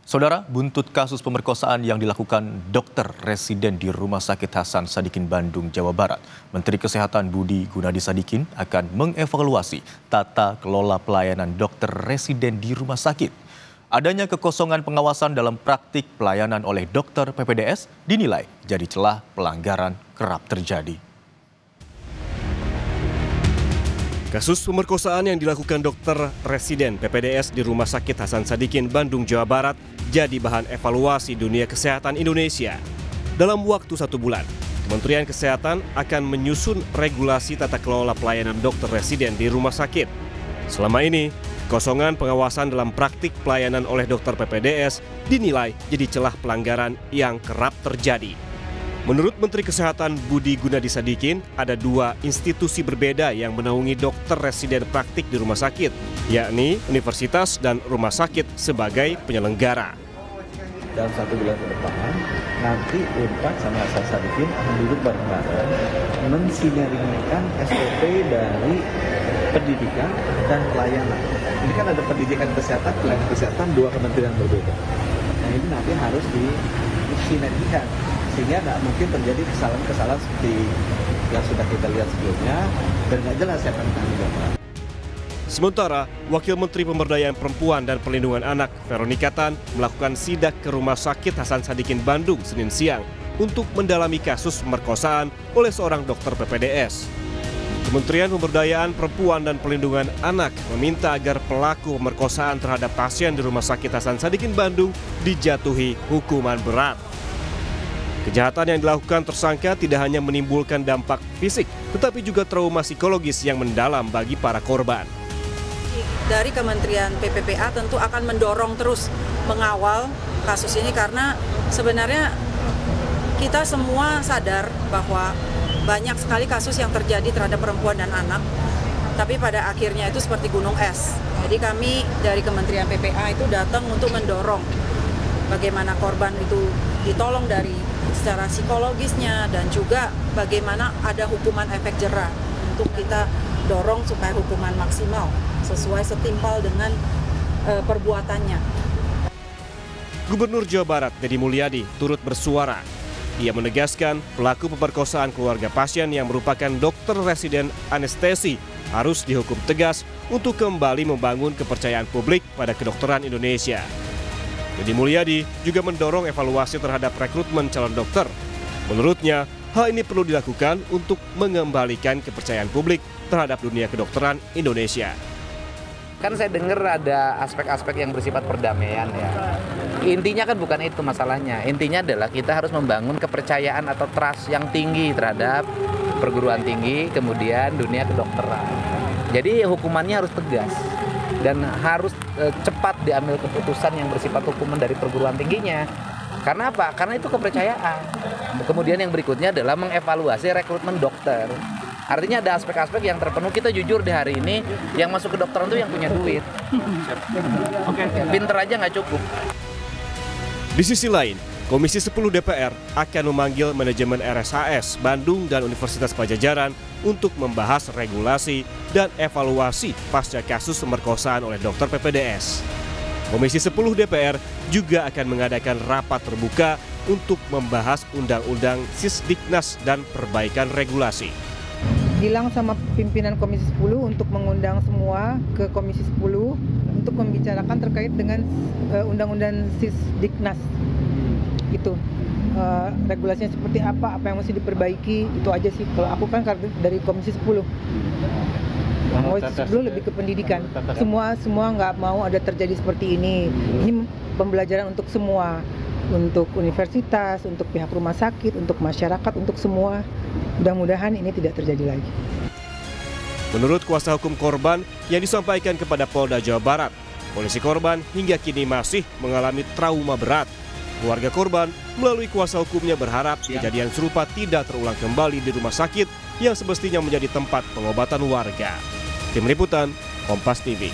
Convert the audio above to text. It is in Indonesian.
Saudara, buntut kasus pemerkosaan yang dilakukan dokter residen di Rumah Sakit Hasan Sadikin Bandung, Jawa Barat, Menteri Kesehatan Budi Gunadi Sadikin akan mengevaluasi tata kelola pelayanan dokter residen di rumah sakit. Adanya kekosongan pengawasan dalam praktik pelayanan oleh dokter PPDS dinilai jadi celah pelanggaran kerap terjadi. Kasus pemerkosaan yang dilakukan dokter residen PPDS di Rumah Sakit Hasan Sadikin Bandung, Jawa Barat jadi bahan evaluasi dunia kesehatan Indonesia. Dalam waktu 1 bulan, Kementerian Kesehatan akan menyusun regulasi tata kelola pelayanan dokter residen di rumah sakit. Selama ini, kekosongan pengawasan dalam praktik pelayanan oleh dokter PPDS dinilai jadi celah pelanggaran yang kerap terjadi. Menurut Menteri Kesehatan Budi Gunadi Sadikin, ada 2 institusi berbeda yang menaungi dokter residen praktik di rumah sakit, yakni universitas dan rumah sakit sebagai penyelenggara. Dalam 1 bulan ke depan, nanti Unpad sama Hasan Sadikin akan duduk bareng-bareng mensinergikan SOP dari pendidikan dan pelayanan. Ini kan ada pendidikan kesehatan, pelayanan kesehatan 2 kementerian berbeda. Nah ini nanti harus disinergikan. Sehingga tidak mungkin terjadi kesalahan-kesalahan seperti yang sudah kita lihat sebelumnya dan nggak jelas siapa yang tanggung jawab. Sementara, Wakil Menteri Pemberdayaan Perempuan dan Perlindungan Anak, Veronika Tan, melakukan sidak ke Rumah Sakit Hasan Sadikin Bandung Senin siang untuk mendalami kasus pemerkosaan oleh seorang dokter PPDS. Kementerian Pemberdayaan Perempuan dan Perlindungan Anak meminta agar pelaku pemerkosaan terhadap pasien di Rumah Sakit Hasan Sadikin Bandung dijatuhi hukuman berat. Kejahatan yang dilakukan tersangka tidak hanya menimbulkan dampak fisik, tetapi juga trauma psikologis yang mendalam bagi para korban. Dari Kementerian PPPA tentu akan mendorong terus mengawal kasus ini karena sebenarnya kita semua sadar bahwa banyak sekali kasus yang terjadi terhadap perempuan dan anak, tapi pada akhirnya itu seperti gunung es. Jadi kami dari Kementerian PPPA itu datang untuk mendorong bagaimana korban itu ditolong dari secara psikologisnya dan juga bagaimana ada hukuman efek jera untuk kita dorong supaya hukuman maksimal sesuai setimpal dengan perbuatannya. Gubernur Jawa Barat Deddy Mulyadi turut bersuara. Ia menegaskan pelaku pemerkosaan keluarga pasien yang merupakan dokter residen anestesi harus dihukum tegas untuk kembali membangun kepercayaan publik pada kedokteran Indonesia. Deddy Mulyadi juga mendorong evaluasi terhadap rekrutmen calon dokter. Menurutnya, hal ini perlu dilakukan untuk mengembalikan kepercayaan publik terhadap dunia kedokteran Indonesia. Kan saya dengar ada aspek-aspek yang bersifat perdamaian ya. Intinya kan bukan itu masalahnya. Intinya adalah kita harus membangun kepercayaan atau trust yang tinggi terhadap perguruan tinggi, kemudian dunia kedokteran. Jadi hukumannya harus tegas. Dan harus cepat diambil keputusan yang bersifat hukuman dari perguruan tingginya. Karena apa? Karena itu kepercayaan. Kemudian yang berikutnya adalah mengevaluasi rekrutmen dokter. Artinya ada aspek-aspek yang terpenuhi. Kita jujur di hari ini yang masuk ke kedokteran itu yang punya duit. Pinter aja nggak cukup. Di sisi lain, Komisi 10 DPR akan memanggil manajemen RSHS Bandung dan Universitas Padjadjaran untuk membahas regulasi dan evaluasi pasca kasus pemerkosaan oleh dokter PPDS. Komisi 10 DPR juga akan mengadakan rapat terbuka untuk membahas Undang-Undang Sisdiknas dan perbaikan regulasi. Bilang sama pimpinan Komisi 10 untuk mengundang semua ke Komisi 10 untuk membicarakan terkait dengan Undang-Undang Sisdiknas. Itu regulasinya seperti apa yang mesti diperbaiki, itu aja sih. Kalau aku kan dari Komisi 10. Komisi 10 lebih ke pendidikan. Semua nggak mau ada terjadi seperti ini. Ini pembelajaran untuk semua, untuk universitas, untuk pihak rumah sakit, untuk masyarakat, untuk semua. Mudah-mudahan ini tidak terjadi lagi. Menurut kuasa hukum korban yang disampaikan kepada Polda Jawa Barat, kondisi korban hingga kini masih mengalami trauma berat. Keluarga korban melalui kuasa hukumnya berharap kejadian serupa tidak terulang kembali di rumah sakit yang semestinya menjadi tempat pengobatan warga. Tim Liputan, Kompas TV.